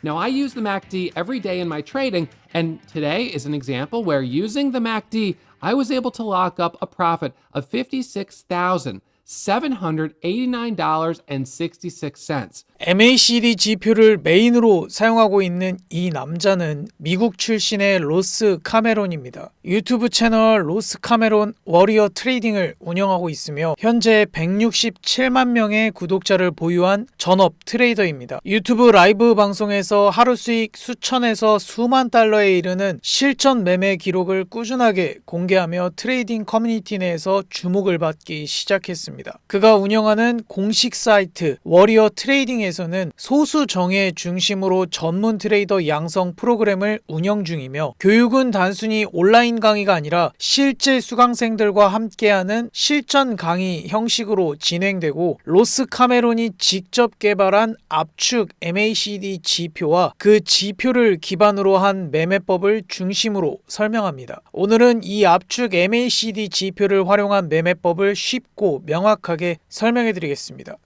Now, I use the MACD every day in my trading, and today is an example where using the MACD, I was able to lock up a profit of $56,789.66. MACD 지표를 메인으로 사용하고 있는 이 남자는 미국 출신의 로스 카메론입니다. 유튜브 채널 로스 카메론 워리어 트레이딩을 운영하고 있으며 현재 167만 명의 구독자를 보유한 전업 트레이더입니다. 유튜브 라이브 방송에서 하루 수익 수천에서 수만 달러에 이르는 실전 매매 기록을 꾸준하게 공개하며 트레이딩 커뮤니티 내에서 주목을 받기 시작했습니다. 그가 운영하는 공식 사이트 워리어 트레이딩에 에서는 소수 정예 중심으로 전문 트레이더 양성 프로그램을 운영 중이며 교육은 단순히 온라인 강의가 아니라 실제 수강생들과 함께하는 실전 강의 형식으로 진행되고 로스 카메론이 직접 개발한 압축 MACD 지표와 그 지표를 기반으로 한 매매법을 중심으로 설명합니다. 오늘은 이 압축 MACD 지표를 활용한 매매법을 쉽고 명확하게 설명해 드리겠습니다.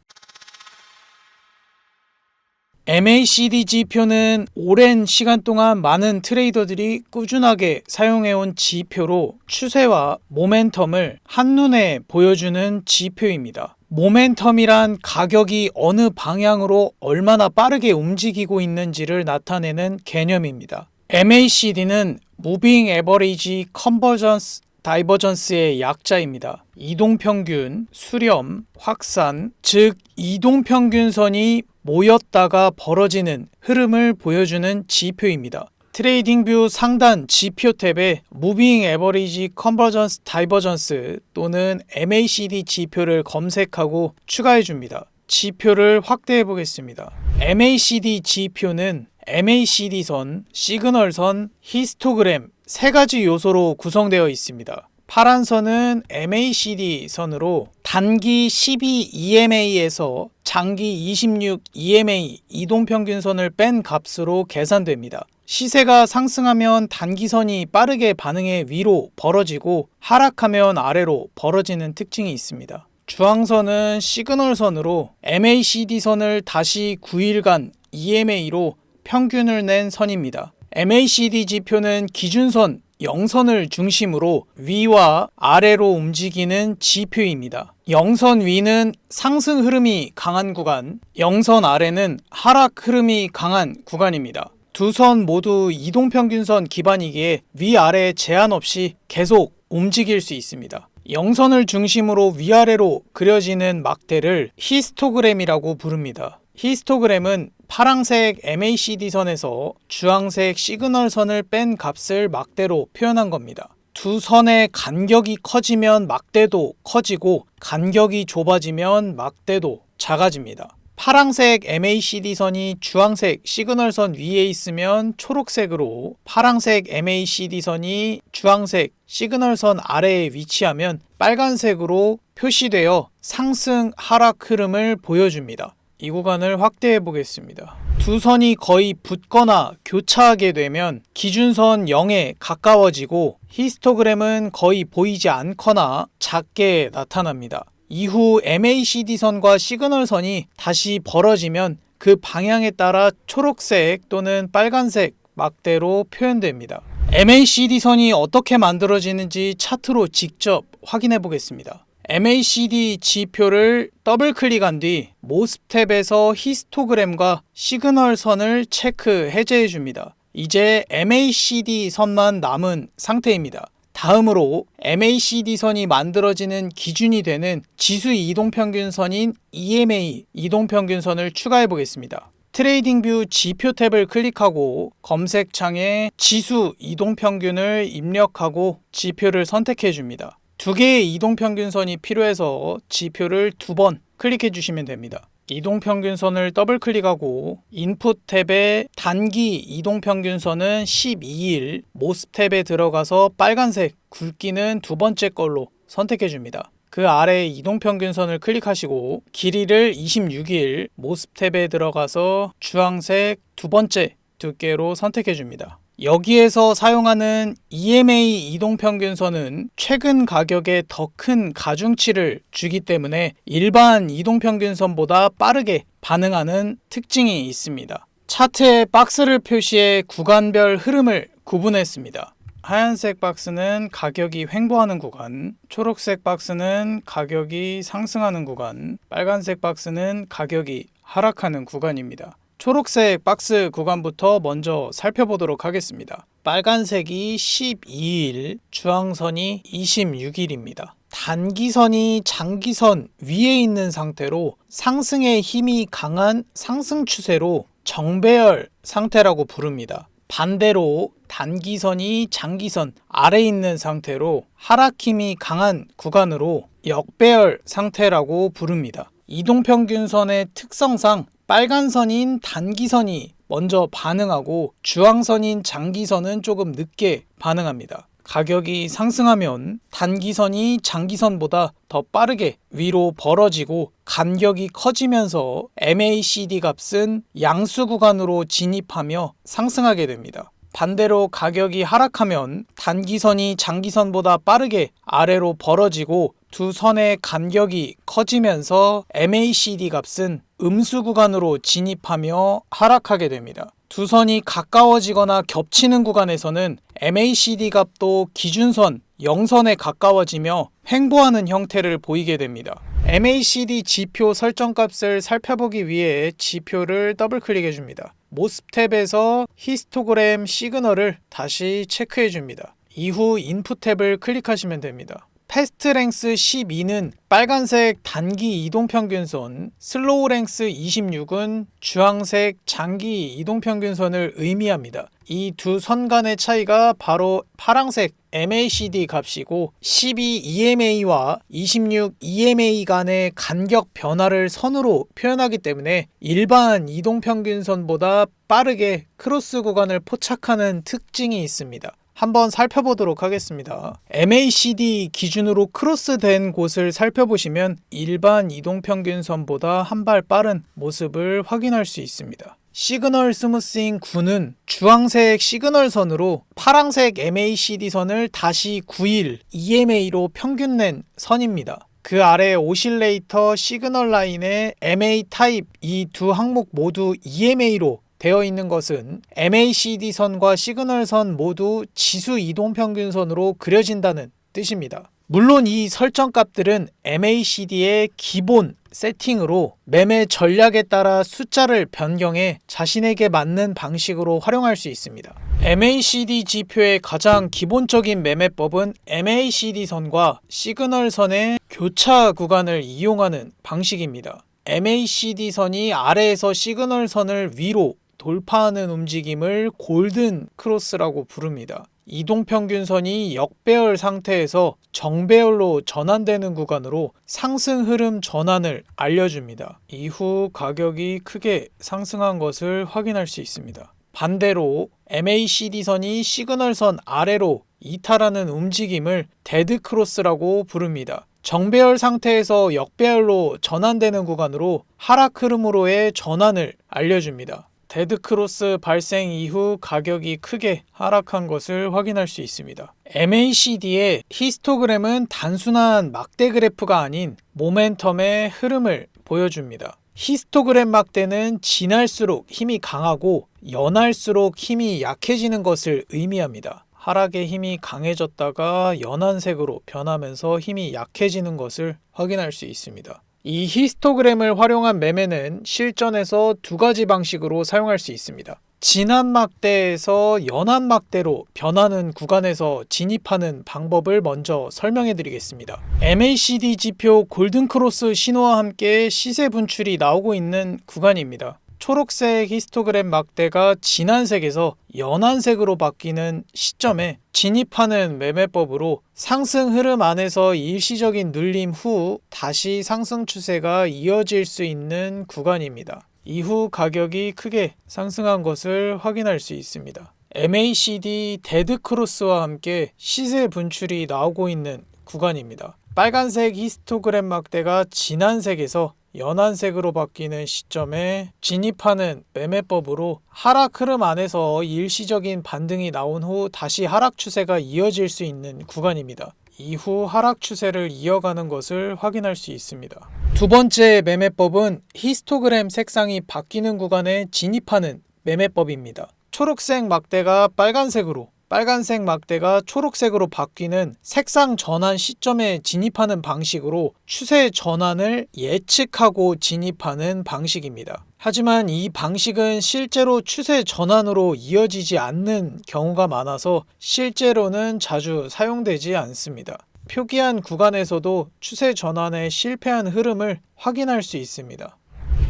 MACD 지표는 오랜 시간 동안 많은 트레이더들이 꾸준하게 사용해온 지표로 추세와 모멘텀을 한눈에 보여주는 지표입니다. 모멘텀이란 가격이 어느 방향으로 얼마나 빠르게 움직이고 있는지를 나타내는 개념입니다. MACD는 Moving Average Convergence 다이버전스의 약자입니다. 이동평균, 수렴, 확산, 즉 이동평균선이 모였다가 벌어지는 흐름을 보여주는 지표입니다. 트레이딩뷰 상단 지표 탭에 Moving Average Convergence Divergence 또는 MACD 지표를 검색하고 추가해 줍니다. 지표를 확대해 보겠습니다. MACD 지표는 MACD선, 시그널선, 히스토그램 세 가지 요소로 구성되어 있습니다. 파란 선은 MACD 선으로 단기 12 EMA에서 장기 26 EMA 이동평균선을 뺀 값으로 계산됩니다. 시세가 상승하면 단기선이 빠르게 반응해 위로 벌어지고 하락하면 아래로 벌어지는 특징이 있습니다. 주황선은 시그널선으로 MACD 선을 다시 9일간 EMA로 평균을 낸 선입니다. MACD 지표는 기준선 0선을 중심으로 위와 아래로 움직이는 지표입니다. 0선 위는 상승 흐름이 강한 구간, 0선 아래는 하락 흐름이 강한 구간입니다. 두 선 모두 이동평균선 기반이기에 위아래 제한 없이 계속 움직일 수 있습니다. 0선을 중심으로 위아래로 그려지는 막대를 히스토그램이라고 부릅니다. 히스토그램은 파랑색 MACD 선에서 주황색 시그널 선을 뺀 값을 막대로 표현한 겁니다. 두 선의 간격이 커지면 막대도 커지고 간격이 좁아지면 막대도 작아집니다. 파랑색 MACD 선이 주황색 시그널 선 위에 있으면 초록색으로, 파랑색 MACD 선이 주황색 시그널 선 아래에 위치하면 빨간색으로 표시되어 상승 하락 흐름을 보여줍니다. 이 구간을 확대해 보겠습니다. 두 선이 거의 붙거나 교차하게 되면 기준선 0에 가까워지고 히스토그램은 거의 보이지 않거나 작게 나타납니다. 이후 MACD 선과 시그널 선이 다시 벌어지면 그 방향에 따라 초록색 또는 빨간색 막대로 표현됩니다. MACD 선이 어떻게 만들어지는지 차트로 직접 확인해 보겠습니다. MACD 지표를 더블 클릭한 뒤 모습 탭에서 히스토그램과 시그널 선을 체크 해제해 줍니다. 이제 MACD 선만 남은 상태입니다. 다음으로 MACD 선이 만들어지는 기준이 되는 지수 이동평균선인 EMA 이동평균선을 추가해 보겠습니다. 트레이딩뷰 지표 탭을 클릭하고 검색창에 지수 이동평균을 입력하고 지표를 선택해 줍니다. 두 개의 이동평균선이 필요해서 지표를 2번 클릭해 주시면 됩니다. 이동평균선을 더블 클릭하고 인풋 탭에 단기 이동평균선은 12일, 모습 탭에 들어가서 빨간색 굵기는 두 번째 걸로 선택해 줍니다. 그 아래 이동평균선을 클릭하시고 길이를 26일, 모습 탭에 들어가서 주황색 두 번째 두께로 선택해 줍니다. 여기에서 사용하는 EMA 이동평균선은 최근 가격에 더 큰 가중치를 주기 때문에 일반 이동평균선보다 빠르게 반응하는 특징이 있습니다. 차트에 박스를 표시해 구간별 흐름을 구분했습니다. 하얀색 박스는 가격이 횡보하는 구간, 초록색 박스는 가격이 상승하는 구간, 빨간색 박스는 가격이 하락하는 구간입니다. 초록색 박스 구간부터 먼저 살펴보도록 하겠습니다. 빨간색이 12일, 주황선이 26일입니다. 단기선이 장기선 위에 있는 상태로 상승의 힘이 강한 상승 추세로 정배열 상태라고 부릅니다. 반대로 단기선이 장기선 아래에 있는 상태로 하락 힘이 강한 구간으로 역배열 상태라고 부릅니다. 이동평균선의 특성상 빨간 선인 단기선이 먼저 반응하고 주황선인 장기선은 조금 늦게 반응합니다. 가격이 상승하면 단기선이 장기선보다 더 빠르게 위로 벌어지고 간격이 커지면서 MACD 값은 양수 구간으로 진입하며 상승하게 됩니다. 반대로 가격이 하락하면 단기선이 장기선보다 빠르게 아래로 벌어지고 두 선의 간격이 커지면서 MACD 값은 음수 구간으로 진입하며 하락하게 됩니다. 두 선이 가까워지거나 겹치는 구간에서는 MACD 값도 기준선 0선에 가까워지며 횡보하는 형태를 보이게 됩니다. MACD 지표 설정값을 살펴보기 위해 지표를 더블 클릭해 줍니다. 모스탭에서 히스토그램 시그널을 다시 체크해 줍니다. 이후 인풋 탭을 클릭하시면 됩니다. 패스트랭스 12는 빨간색 단기 이동평균선, 슬로우랭스 26은 주황색 장기 이동평균선을 의미합니다. 이 두 선 간의 차이가 바로 파란색 MACD 값이고 12 EMA와 26 EMA 간의 간격 변화를 선으로 표현하기 때문에 일반 이동평균선보다 빠르게 크로스 구간을 포착하는 특징이 있습니다. 한번 살펴보도록 하겠습니다. MACD 기준으로 크로스된 곳을 살펴보시면 일반 이동평균선보다 한 발 빠른 모습을 확인할 수 있습니다. 시그널 스무싱 9는 주황색 시그널선으로 파란색 MACD 선을 다시 9일 EMA로 평균낸 선입니다. 그 아래 오실레이터 시그널 라인의 MA 타입 이 두 항목 모두 EMA로 되어 있는 것은 MACD 선과 시그널 선 모두 지수 이동평균선으로 그려진다는 뜻입니다. 물론 이 설정값들은 MACD의 기본 세팅으로 매매 전략에 따라 숫자를 변경해 자신에게 맞는 방식으로 활용할 수 있습니다. MACD 지표의 가장 기본적인 매매법은 MACD 선과 시그널 선의 교차 구간을 이용하는 방식입니다. MACD 선이 아래에서 시그널 선을 위로 돌파하는 움직임을 골든 크로스라고 부릅니다. 이동평균선이 역배열 상태에서 정배열로 전환되는 구간으로 상승 흐름 전환을 알려줍니다. 이후 가격이 크게 상승한 것을 확인할 수 있습니다. 반대로 MACD 선이 시그널 선 아래로 이탈하는 움직임을 데드 크로스라고 부릅니다. 정배열 상태에서 역배열로 전환되는 구간으로 하락 흐름으로의 전환을 알려줍니다. 데드크로스 발생 이후 가격이 크게 하락한 것을 확인할 수 있습니다. MACD의 히스토그램은 단순한 막대 그래프가 아닌 모멘텀의 흐름을 보여줍니다. 히스토그램 막대는 진할수록 힘이 강하고 연할수록 힘이 약해지는 것을 의미합니다. 하락의 힘이 강해졌다가 연한색으로 변하면서 힘이 약해지는 것을 확인할 수 있습니다. 이 히스토그램을 활용한 매매는 실전에서 두 가지 방식으로 사용할 수 있습니다. 진한 막대에서 연한 막대로 변하는 구간에서 진입하는 방법을 먼저 설명해 드리겠습니다. MACD 지표 골든크로스 신호와 함께 시세 분출이 나오고 있는 구간입니다. 초록색 히스토그램 막대가 진한색에서 연한색으로 바뀌는 시점에 진입하는 매매법으로 상승 흐름 안에서 일시적인 눌림 후 다시 상승 추세가 이어질 수 있는 구간입니다. 이후 가격이 크게 상승한 것을 확인할 수 있습니다. MACD 데드크로스와 함께 시세 분출이 나오고 있는 구간입니다. 빨간색 히스토그램 막대가 진한색에서 연한색으로 바뀌는 시점에 진입하는 매매법으로 하락 흐름 안에서 일시적인 반등이 나온 후 다시 하락 추세가 이어질 수 있는 구간입니다. 이후 하락 추세를 이어가는 것을 확인할 수 있습니다. 두 번째 매매법은 히스토그램 색상이 바뀌는 구간에 진입하는 매매법입니다. 초록색 막대가 빨간색으로, 빨간색 막대가 초록색으로 바뀌는 색상 전환 시점에 진입하는 방식으로 추세 전환을 예측하고 진입하는 방식입니다. 하지만 이 방식은 실제로 추세 전환으로 이어지지 않는 경우가 많아서 실제로는 자주 사용되지 않습니다. 표기한 구간에서도 추세 전환에 실패한 흐름을 확인할 수 있습니다.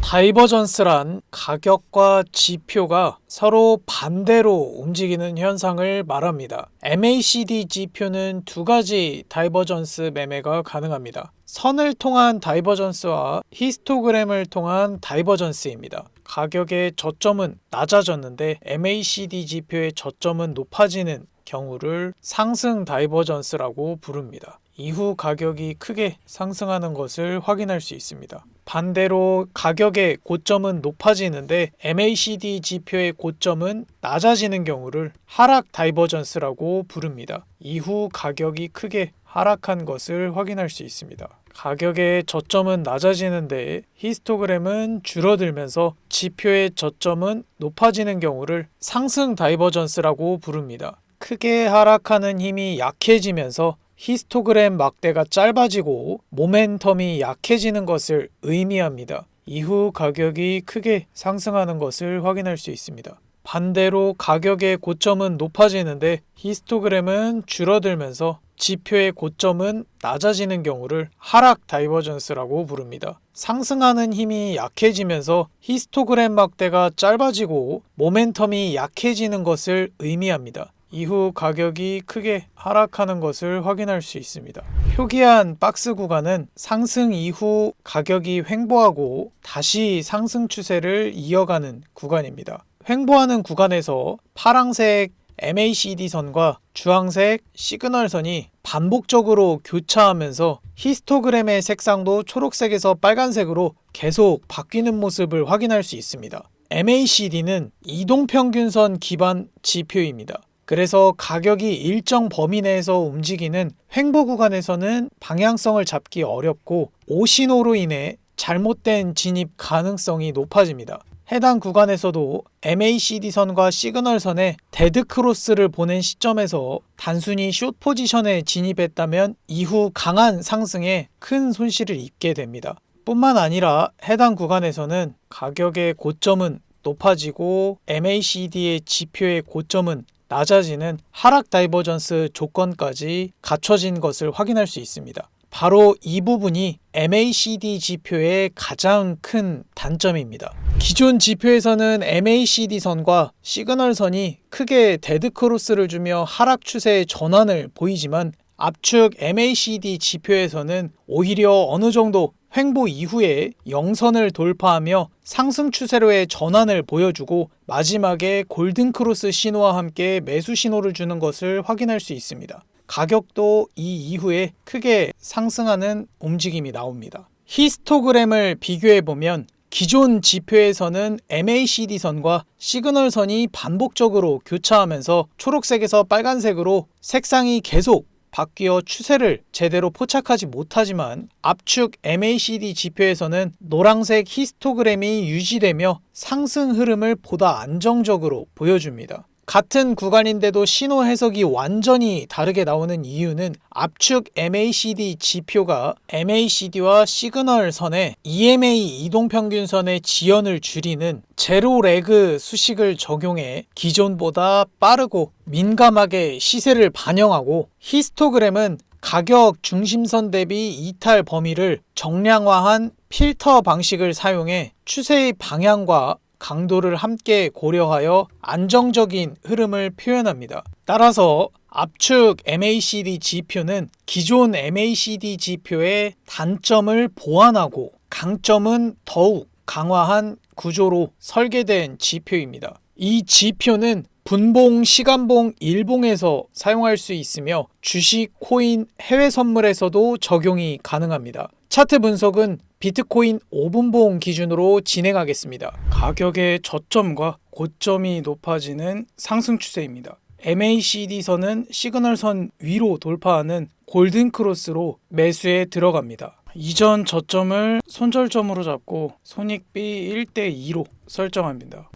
다이버전스란 가격과 지표가 서로 반대로 움직이는 현상을 말합니다. MACD 지표는 두 가지 다이버전스 매매가 가능합니다. 선을 통한 다이버전스와 히스토그램을 통한 다이버전스입니다. 가격의 저점은 낮아졌는데 MACD 지표의 저점은 높아지는 경우를 상승 다이버전스라고 부릅니다. 이후 가격이 크게 상승하는 것을 확인할 수 있습니다. 반대로 가격의 고점은 높아지는데 MACD 지표의 고점은 낮아지는 경우를 하락 다이버전스라고 부릅니다. 이후 가격이 크게 하락한 것을 확인할 수 있습니다. 가격의 저점은 낮아지는데 히스토그램은 줄어들면서 지표의 저점은 높아지는 경우를 상승 다이버전스라고 부릅니다. 크게 하락하는 힘이 약해지면서 히스토그램 막대가 짧아지고 모멘텀이 약해지는 것을 의미합니다. 이후 가격이 크게 상승하는 것을 확인할 수 있습니다. 반대로 가격의 고점은 높아지는데 히스토그램은 줄어들면서 지표의 고점은 낮아지는 경우를 하락 다이버전스라고 부릅니다. 상승하는 힘이 약해지면서 히스토그램 막대가 짧아지고 모멘텀이 약해지는 것을 의미합니다. 이후 가격이 크게 하락하는 것을 확인할 수 있습니다. 표기한 박스 구간은 상승 이후 가격이 횡보하고 다시 상승 추세를 이어가는 구간입니다. 횡보하는 구간에서 파란색 MACD 선과 주황색 시그널 선이 반복적으로 교차하면서 히스토그램의 색상도 초록색에서 빨간색으로 계속 바뀌는 모습을 확인할 수 있습니다. MACD는 이동평균선 기반 지표입니다. 그래서 가격이 일정 범위 내에서 움직이는 횡보 구간에서는 방향성을 잡기 어렵고 오신호로 인해 잘못된 진입 가능성이 높아집니다. 해당 구간에서도 MACD 선과 시그널 선에 데드 크로스를 보낸 시점에서 단순히 숏 포지션에 진입했다면 이후 강한 상승에 큰 손실을 입게 됩니다. 뿐만 아니라 해당 구간에서는 가격의 고점은 높아지고 MACD의 지표의 고점은 낮아지는 하락 다이버전스 조건까지 갖춰진 것을 확인할 수 있습니다. 바로 이 부분이 MACD 지표의 가장 큰 단점입니다. 기존 지표에서는 MACD 선과 시그널 선이 크게 데드 크로스를 주며 하락 추세의 전환을 보이지만 압축 MACD 지표에서는 오히려 어느 정도 횡보 이후에 영선을 돌파하며 상승 추세로의 전환을 보여주고 마지막에 골든크로스 신호와 함께 매수 신호를 주는 것을 확인할 수 있습니다. 가격도 이 이후에 크게 상승하는 움직임이 나옵니다. 히스토그램을 비교해보면 기존 지표에서는 MACD 선과 시그널 선이 반복적으로 교차하면서 초록색에서 빨간색으로 색상이 계속 바뀌어 추세를 제대로 포착하지 못하지만 압축 MACD 지표에서는 노란색 히스토그램이 유지되며 상승 흐름을 보다 안정적으로 보여줍니다. 같은 구간인데도 신호 해석이 완전히 다르게 나오는 이유는 압축 MACD 지표가 MACD와 시그널 선의 EMA 이동평균선의 지연을 줄이는 제로 레그 수식을 적용해 기존보다 빠르고 민감하게 시세를 반영하고 히스토그램은 가격 중심선 대비 이탈 범위를 정량화한 필터 방식을 사용해 추세의 방향과 강도를 함께 고려하여 안정적인 흐름을 표현합니다. 따라서 압축 MACD 지표는 기존 MACD 지표의 단점을 보완하고 강점은 더욱 강화한 구조로 설계된 지표입니다. 이 지표는 분봉, 시간봉, 일봉에서 사용할 수 있으며 주식, 코인, 해외 선물에서도 적용이 가능합니다. 차트 분석은 비트코인 5분봉 기준으로 진행하겠습니다. 가격의 저점과 고점이 높아지는 상승 추세입니다. MACD 선은 시그널 선 위로 돌파하는 골든 크로스로 매수에 들어갑니다. 이전 저점을 손절점으로 잡고 손익비 1대2로 설정합니다.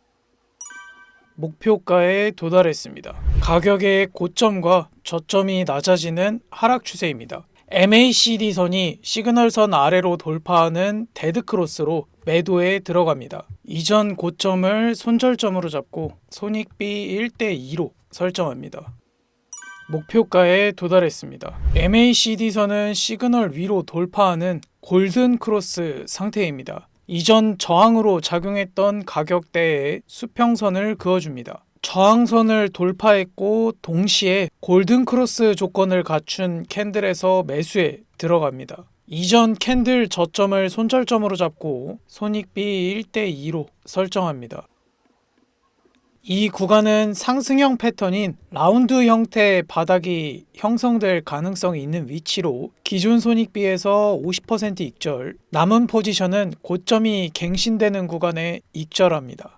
목표가에 도달했습니다. 가격의 고점과 저점이 낮아지는 하락 추세입니다. MACD선이 시그널선 아래로 돌파하는 데드크로스로 매도에 들어갑니다. 이전 고점을 손절점으로 잡고 손익비 1대2로 설정합니다. 목표가에 도달했습니다. MACD선은 시그널 위로 돌파하는 골든 크로스 상태입니다. 이전 저항으로 작용했던 가격대에 수평선을 그어줍니다. 저항선을 돌파했고 동시에 골든 크로스 조건을 갖춘 캔들에서 매수에 들어갑니다. 이전 캔들 저점을 손절점으로 잡고 손익비 1대2로 설정합니다. 이 구간은 상승형 패턴인 라운드 형태의 바닥이 형성될 가능성이 있는 위치로 기존 손익비에서 50% 익절, 남은 포지션은 고점이 갱신되는 구간에 익절합니다.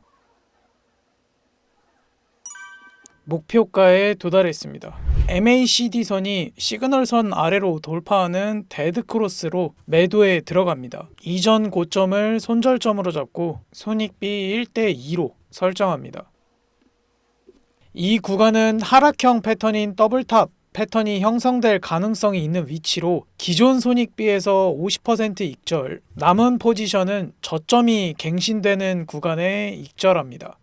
목표가에 도달했습니다. MACD선이 시그널선 아래로 돌파하는 데드크로스로 매도에 들어갑니다. 이전 고점을 손절점으로 잡고 손익비 1대2로 설정합니다. 이 구간은 하락형 패턴인 더블탑 패턴이 형성될 가능성이 있는 위치로 기존 손익비에서 50% 익절, 남은 포지션은 저점이 갱신되는 구간에 익절합니다.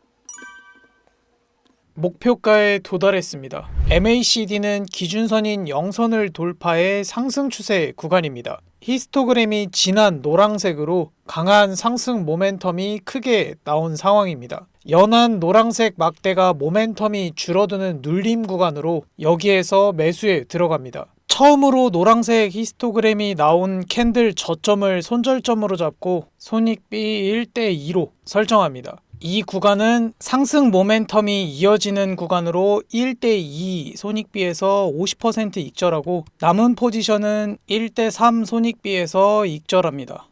목표가에 도달했습니다. MACD는 기준선인 0선을 돌파해 상승 추세 구간입니다. 히스토그램이 진한 노란색으로 강한 상승 모멘텀이 크게 나온 상황입니다. 연한 노란색 막대가 모멘텀이 줄어드는 눌림 구간으로 여기에서 매수에 들어갑니다. 처음으로 노란색 히스토그램이 나온 캔들 저점을 손절점으로 잡고 손익비 1대2로 설정합니다. 이 구간은 상승 모멘텀이 이어지는 구간으로 1대2 손익비에서 50% 익절하고 남은 포지션은 1대3 손익비에서 익절합니다.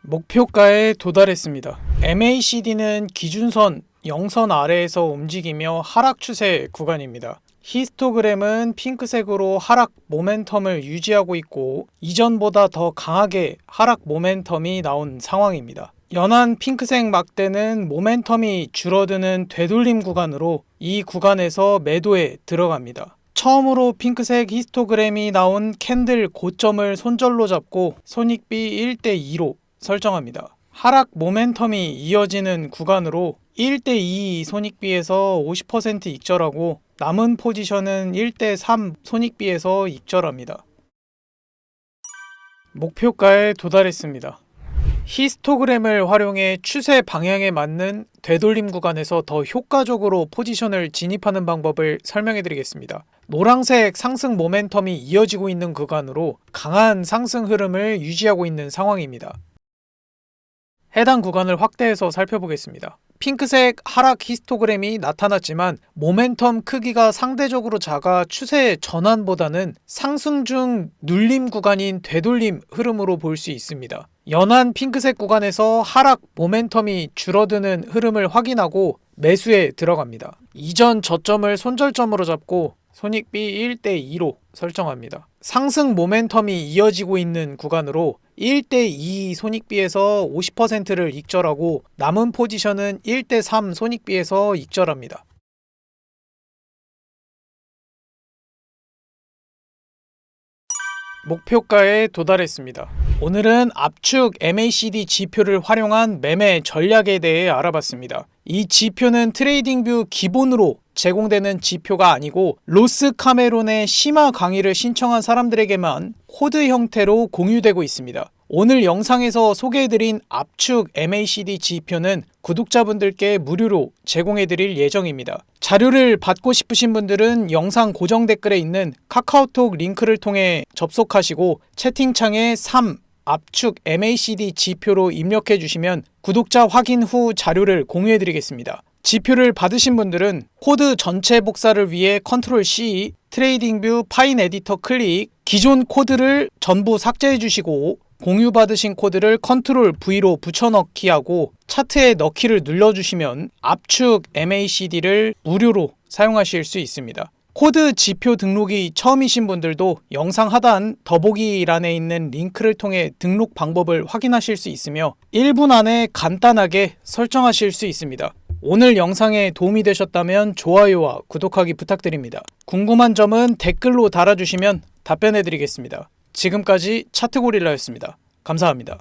목표가에 도달했습니다. MACD는 기준선 0선 아래에서 움직이며 하락 추세 구간입니다. 히스토그램은 핑크색으로 하락 모멘텀을 유지하고 있고 이전보다 더 강하게 하락 모멘텀이 나온 상황입니다. 연한 핑크색 막대는 모멘텀이 줄어드는 되돌림 구간으로 이 구간에서 매도에 들어갑니다. 처음으로 핑크색 히스토그램이 나온 캔들 고점을 손절로 잡고 손익비 1대2로 설정합니다. 하락 모멘텀이 이어지는 구간으로 1대2 손익비에서 50% 익절하고 남은 포지션은 1대3 손익비에서 익절합니다. 목표가에 도달했습니다. 히스토그램을 활용해 추세 방향에 맞는 되돌림 구간에서 더 효과적으로 포지션을 진입하는 방법을 설명해 드리겠습니다. 노란색 상승 모멘텀이 이어지고 있는 구간으로 강한 상승 흐름을 유지하고 있는 상황입니다. 해당 구간을 확대해서 살펴보겠습니다. 핑크색 하락 히스토그램이 나타났지만 모멘텀 크기가 상대적으로 작아 추세 전환보다는 상승 중 눌림 구간인 되돌림 흐름으로 볼 수 있습니다. 연한 핑크색 구간에서 하락 모멘텀이 줄어드는 흐름을 확인하고 매수에 들어갑니다. 이전 저점을 손절점으로 잡고 손익비 1대2로 설정합니다. 상승 모멘텀이 이어지고 있는 구간으로 1대2 손익비에서 50%를 익절하고 남은 포지션은 1대3 손익비에서 익절합니다. 목표가에 도달했습니다. 오늘은 압축 MACD 지표를 활용한 매매 전략에 대해 알아봤습니다. 이 지표는 트레이딩뷰 기본으로 제공되는 지표가 아니고 로스 카메론의 심화 강의를 신청한 사람들에게만 코드 형태로 공유되고 있습니다. 오늘 영상에서 소개해드린 압축 MACD 지표는 구독자분들께 무료로 제공해드릴 예정입니다. 자료를 받고 싶으신 분들은 영상 고정 댓글에 있는 카카오톡 링크를 통해 접속하시고 채팅창에 3 압축 MACD 지표로 입력해 주시면 구독자 확인 후 자료를 공유해 드리겠습니다. 지표를 받으신 분들은 코드 전체 복사를 위해 컨트롤 C, 트레이딩뷰 파인 에디터 클릭, 기존 코드를 전부 삭제해 주시고 공유받으신 코드를 컨트롤 V로 붙여넣기 하고 차트에 넣기를 눌러주시면 압축 MACD를 무료로 사용하실 수 있습니다. 코드 지표 등록이 처음이신 분들도 영상 하단 더보기란에 있는 링크를 통해 등록 방법을 확인하실 수 있으며 1분 안에 간단하게 설정하실 수 있습니다. 오늘 영상에 도움이 되셨다면 좋아요와 구독하기 부탁드립니다. 궁금한 점은 댓글로 달아주시면 답변해드리겠습니다. 지금까지 차트고릴라였습니다. 감사합니다.